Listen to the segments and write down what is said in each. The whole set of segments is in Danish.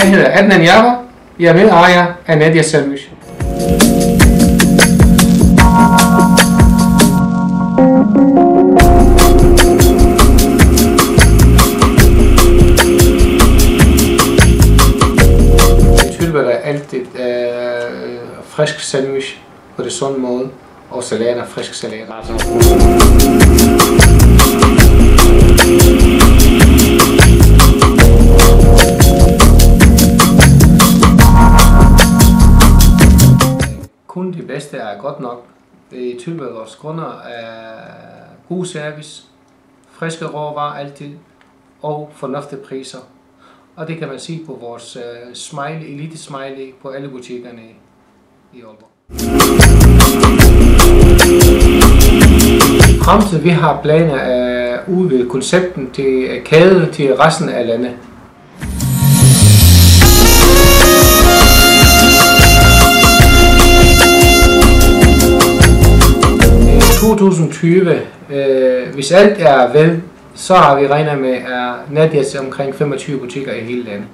Jeg hedder Adnan Java. Jeg er medejer af Nadia Sandwich. I tilbyder altid frisk sandwich på det sunde måde, og salater, frisk salater. Kun det bedste er godt nok. Det tilbyder vores kunder god service, friske råvarer altid, og fornuftige priser. Og det kan man sige på vores smiley, elite smiley på alle butikkerne i Aalborg. Fremtiden vi har planer at udvide koncepten til kæde til resten af landet. I 2020, hvis alt er vel, så har vi regnet med at Nadias omkring 25 butikker i hele landet.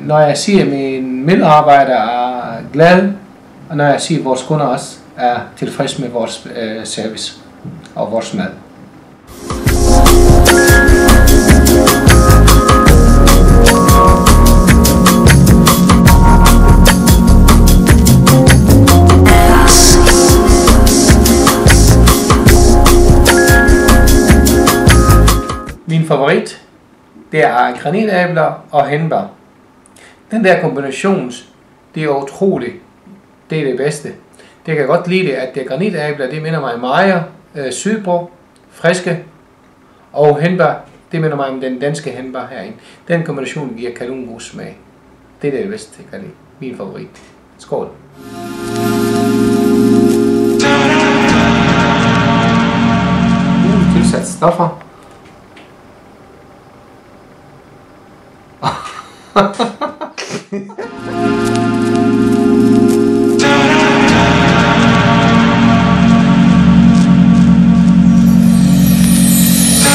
Når jeg siger, at mine medarbejdere er glade, og når jeg siger, at vores kunder også er tilfredse med vores service og vores mad. Min favorit, det er granitæbler og hindbær. Den der kombination, det er utroligt. Det er det bedste. Det kan jeg godt lide, at det granitæbler, det minder mig meget sydpå, friske, og hindbær, det minder mig om den danske hindbær herinde. Den kombination giver kanongod smag. Det er det bedste, jeg kan lide. Min favorit. Skål! Tilsat stoffer. Ha ha ha!